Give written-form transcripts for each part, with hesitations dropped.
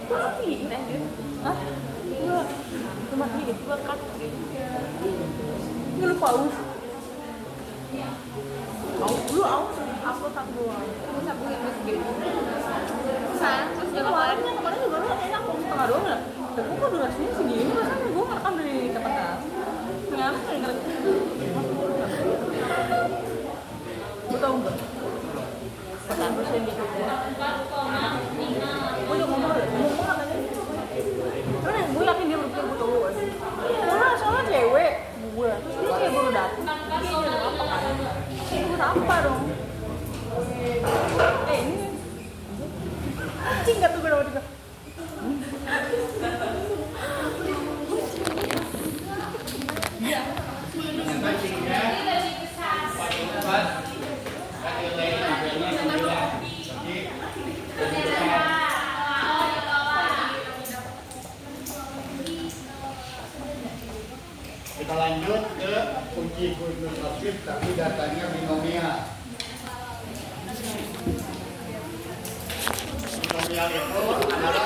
matiin anjir. Hah? Gua matiin, gua cut. Nggak lupa aus. Lu aus, upload satu doang. Terus sambungin USB. Bisa, terus kemarin juga lu enak mau setengah doang ya. Tapi kok durasinya segini, makanya gua ngerekam dari tempat tahu. Ngapa ngerekam? Lu tau nggak? Pertama terus yang di Jogja. Gue udah ngomong katanya. Karena gue yakin dia berpikir gue cowok. Soalnya cewek gue. Terus dia kayak baru datang. Dia udah apa kan? Gue apa dong? Ini anjing gak tuh gue udah juga. Kita lanjut ke uji Gurdjieff tapi datanya binomial. Binomial itu adalah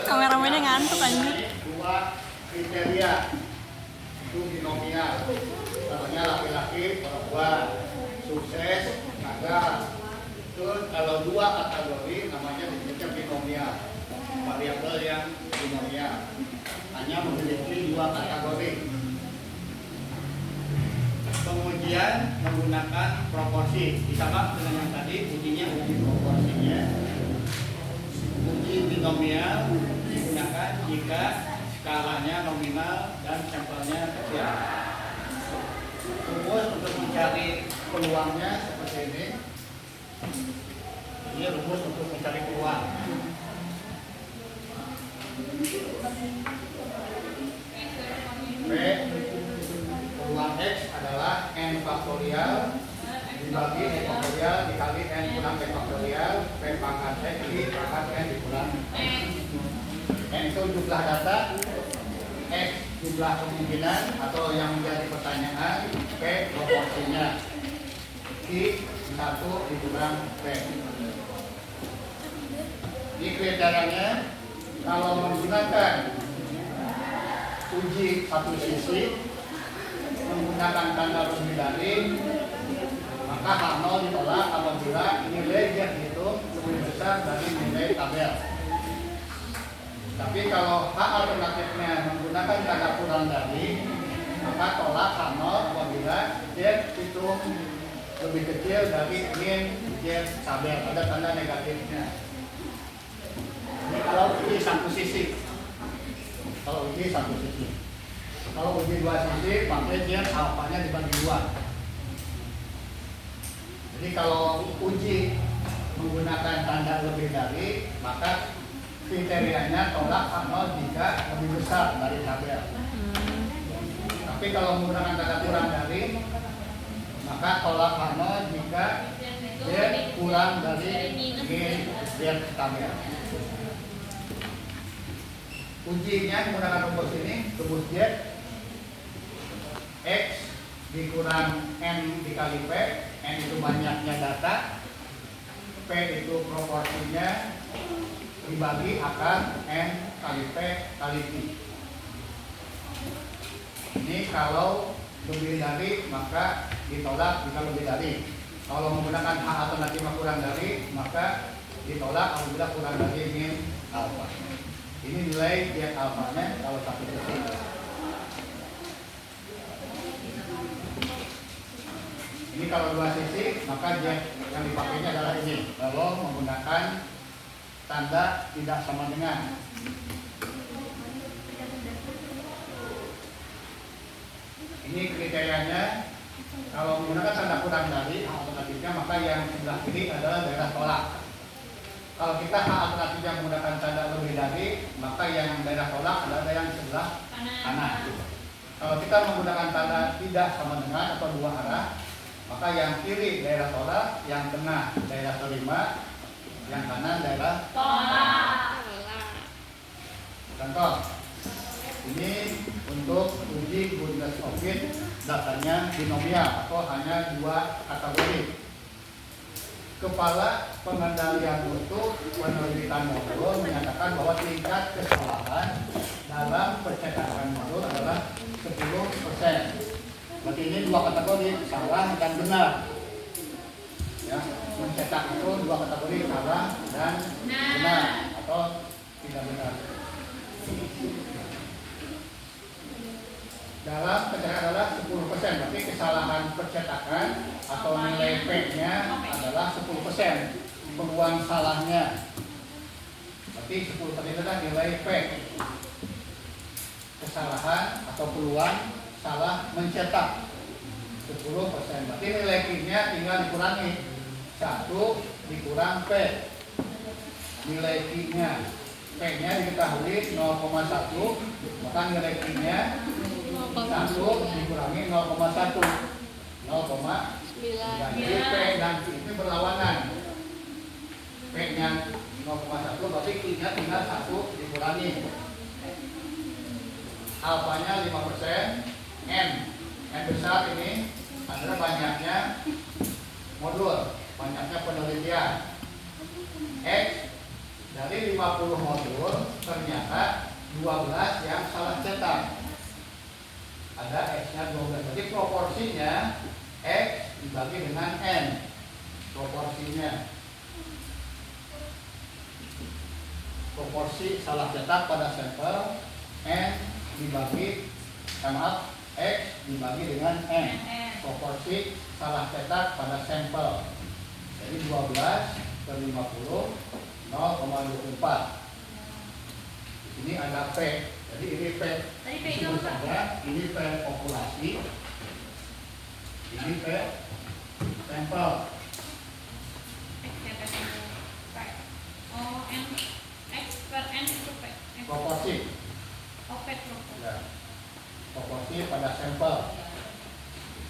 Kameramennya ngantuk anjir. dua kriteria. Itu binomial. Contohnya laki-laki, perempuan, sukses, gagal. Terus kalau dua kategori namanya disebutnya binomial. Variabel yang binomial hanya memiliki dua kategori. Pengujian menggunakan proporsi, sama dengan yang tadi ujinya uji proporsinya. Uji binomial digunakan jika skalanya nominal dan sampelnya kecil. Rumus untuk mencari peluangnya seperti ini. Ini rumus untuk mencari peluang. P peluang X adalah N faktorial dibagi N faktorial dikali N kurang P faktorial P pangkat X dipangkat N dikurang N itu jumlah data, X jumlah kemungkinan atau yang menjadi pertanyaan, P proporsinya, I 1 dikurang P. Ini kriterianya kalau menggunakan uji satu sisi menggunakan tanda lebih dari, maka H0 ditolak apabila nilai yang dihitung lebih besar dari nilai tabel. Tapi kalau H alternatifnya menggunakan tanda kurang dari, maka tolak H0 apabila Z itu lebih kecil dari min Z tabel, ada tanda negatifnya. Ini kalau uji satu sisi. Kalau uji satu sisi. Kalau uji dua sisi, maka dia alfanya dibagi dua. Jadi kalau uji menggunakan tanda lebih dari, maka kriterianya tolak H0 jika lebih besar dari tabel. Tapi kalau menggunakan tanda kurang dari, maka tolak H0 jika Z kurang dari min Z tabel. Ujinya menggunakan rumus ini, rumus Z X dikurang N dikali P, N itu banyaknya data, P itu proporsinya dibagi akar N kali P kali Q. Ini kalau lebih dari maka ditolak jika lebih dari. Kalau menggunakan H alternatif kurang dari maka ditolak apabila kurang dari min alfa. Ini nilai Z alfanya kalau satu sisi. Ini kalau dua sisi, maka Z yang dipakainya adalah ini. Kalau menggunakan tanda tidak sama dengan. Ini kriterianya. Kalau menggunakan tanda kurang dari alternatifnya, maka yang sebelah kiri adalah daerah tolak. Kalau kita H alternatifnya menggunakan tanda lebih dari, maka yang daerah tolak adalah yang sebelah kanan. Kalau kita menggunakan tanda tidak sama dengan atau dua arah, maka yang kiri daerah tolak, yang tengah daerah terima, yang kanan daerah Tolak. Contoh, ini untuk uji Gurdjieff datanya binomial atau hanya dua kategori. Kepala pengendalian mutu penerbitan modul menyatakan bahwa tingkat kesalahan dalam percetakan modul adalah 10%. Berarti ini dua kategori, salah dan benar. Ya, mencetak itu dua kategori, salah dan benar atau tidak benar. Dalam percetakan adalah 10%, berarti kesalahan percetakan atau nilai P-nya adalah 10%. Peluang salahnya berarti 10% adalah nilai P. Kesalahan atau peluang salah mencetak 10%. Berarti nilai Q-nya tinggal dikurangi 1 dikurang P. Nilai Q-nya, P-nya diketahui 0,1, maka nilai Q-nya 1 dikurangi 0,1, 0,9. Jadi P dan Q itu berlawanan. P-nya 0,1 berarti Q-nya tinggal 1 dikurangi. Alfanya 5%, N besar ini adalah banyaknya modul, banyaknya penelitian. X dari 50 modul ternyata 12 yang salah cetak. Ada X-nya 12, jadi proporsinya X dibagi dengan N. Proporsi salah cetak pada sampel N dibagi X dibagi dengan N. Proporsi salah cetak pada sampel. Jadi 12 per 50 0,24. Ini ada P. Jadi ini P. Sebut saja ini P populasi. Ini P sampel. Proporsi. Ya. Proporsi pada sampel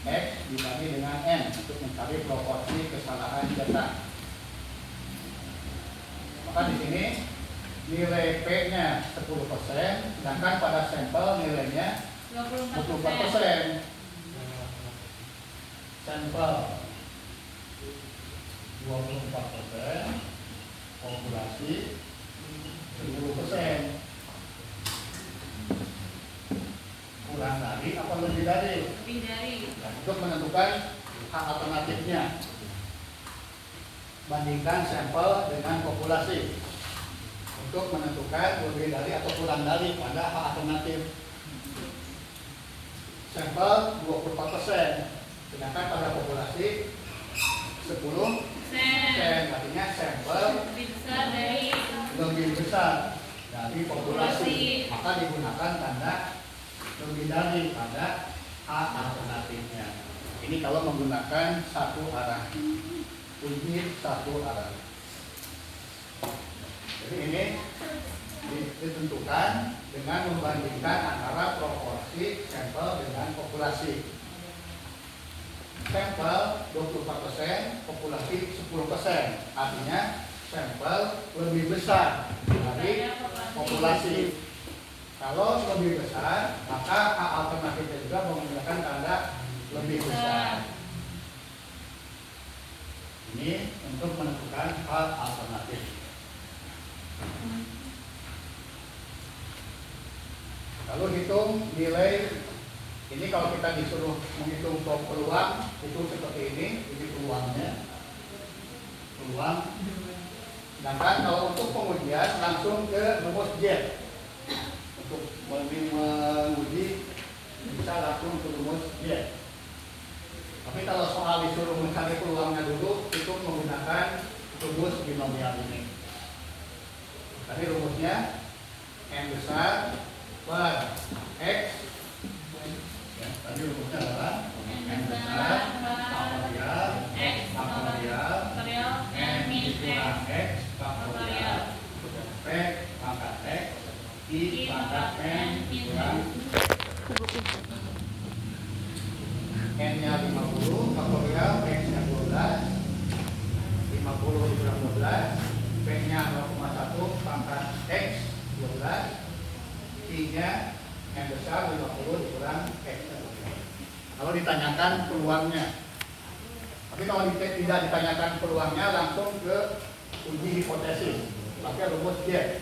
X dibagi dengan N untuk mencari proporsi kesalahan cetak. Maka di sini nilai P-nya 10%, sedangkan pada sampel nilainya 24%. Sampel 24%, populasi 10%. Kurang dari apa lebih dari? Lebih dari. Nah, untuk menentukan hak alternatifnya, bandingkan sampel dengan populasi untuk menentukan lebih dari atau kurang dari pada hak alternatif. Sampel 24%, sedangkan pada populasi 10%. Artinya sampel lebih besar dari populasi, maka digunakan tanda lebih dari pada hak alternatifnya. Ini kalau menggunakan satu arah, uji satu arah. Jadi ini ditentukan dengan membandingkan antara proporsi sampel dengan populasi. Sampel 24%, populasi 10%. Artinya sampel lebih besar dari populasi. Kalau lebih besar, maka hak alternatifnya juga menggunakan tanda lebih besar. Ini untuk menentukan hak alternatif. Lalu hitung nilai. Ini kalau kita disuruh menghitung peluang, itu seperti ini peluangnya. Peluang. Sedangkan kalau untuk pengujian langsung ke rumus Z. Untuk menguji bisa langsung ke rumus Y. Tapi kalau soal disuruh mencari peluangnya dulu, itu menggunakan rumus binomial ini. Tadi rumusnya N besar per X. Ya, tadi rumusnya adalah N besar faktorial X faktorial N dikurang X faktorial P pangkat X I pangkat N dikurang N-nya 50, faktorial X-nya 12, 50 dikurang 12, P-nya 0,1 pangkat X 12, I-nya N besar 50 dikurang X. Kalau ditanyakan peluangnya, Tapi kalau tidak ditanyakan peluangnya, langsung ke uji hipotesis. Pakai rumus J.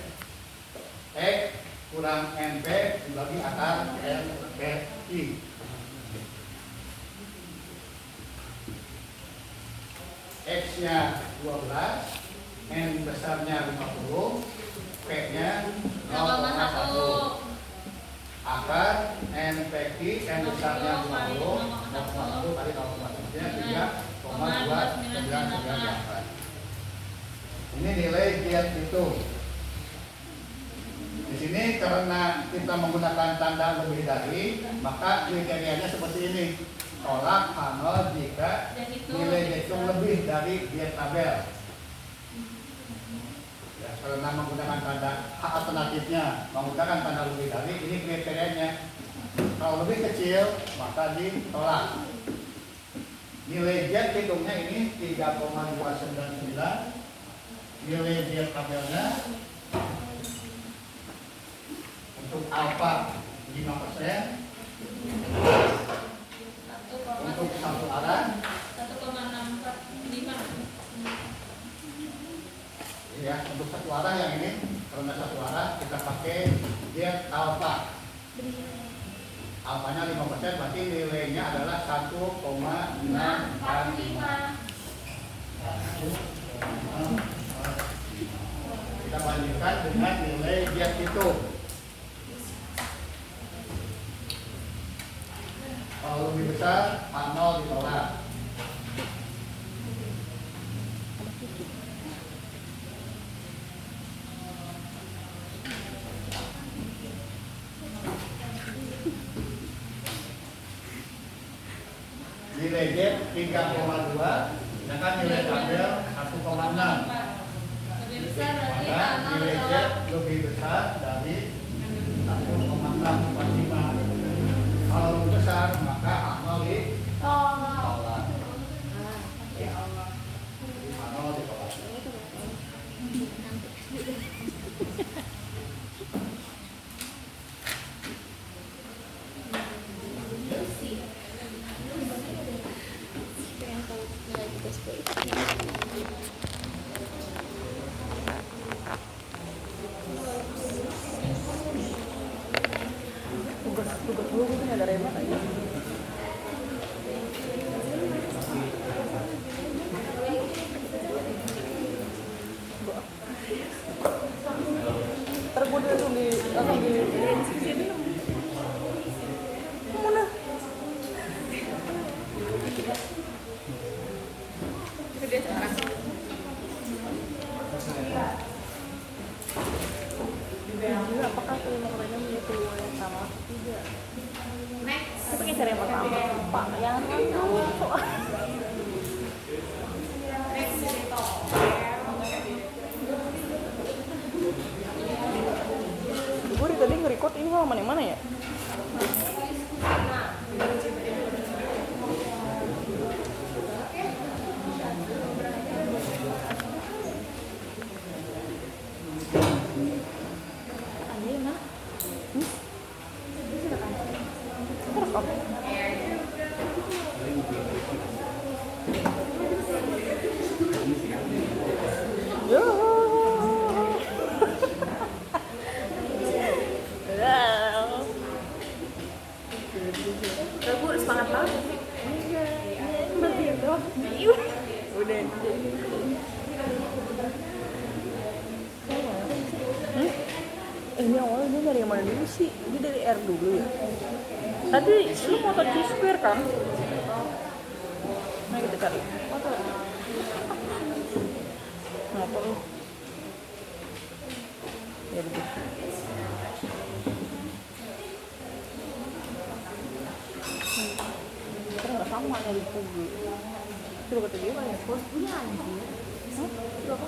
X kurang NP dibagi akar NPI. X-nya 12, N besarnya 50, P-nya 0,1. Akar NPQ, N besarnya 50, 0,1 kali 0,1-nya 3,299. Ini nilai diet itu. Di sini karena kita menggunakan tanda lebih dari, maka kriterianya seperti ini. Tolak H0 jika nilai hitung lebih dari diet tabel. Ya, karena menggunakan tanda H alternatifnya, menggunakan tanda lebih dari, ini kriterianya. Kalau lebih kecil, maka ditolak. Nilai diet hitungnya ini 3,299. Nilai diet tabelnya untuk alfa 5%. Untuk satu arah 1,645. Ya, untuk satu arah yang ini, karena satu arah kita pakai diet alfa. Alfanya 5%, berarti nilainya adalah 1,645. Kita bandingkan dengan nilai diet itu. Kalau lebih besar, H0 ditolak. Nilai Z 3,2, sedangkan nilai tabel 1,6. Lebih besar dari Maka nilai Z lebih besar dari 1,645. Kalau lebih besar, maka H0 ditolak. Ya Allah. H0 ditolak. Tugas gue gitu ada remote aja. Ntar gue langsung di sini. Mana? Gede sekarang. Apakah kelima kalian memiliki peluang yang sama atau tidak? Next. Tapi cara yang pertama, Pak, yang gue tadi nge-record ini halaman yang mana ya? Gue udah semangat banget. Udah. Ini awalnya dia dari mana dulu sih? Dia dari R dulu ya. Tadi lu foto C-square kan? Nah kita cari. Foto. Ngapa lu? Ya begitu. Karena nggak sama dari Google. Coba kata dia banyak. Bos punya anjir. Hah? Coba apa?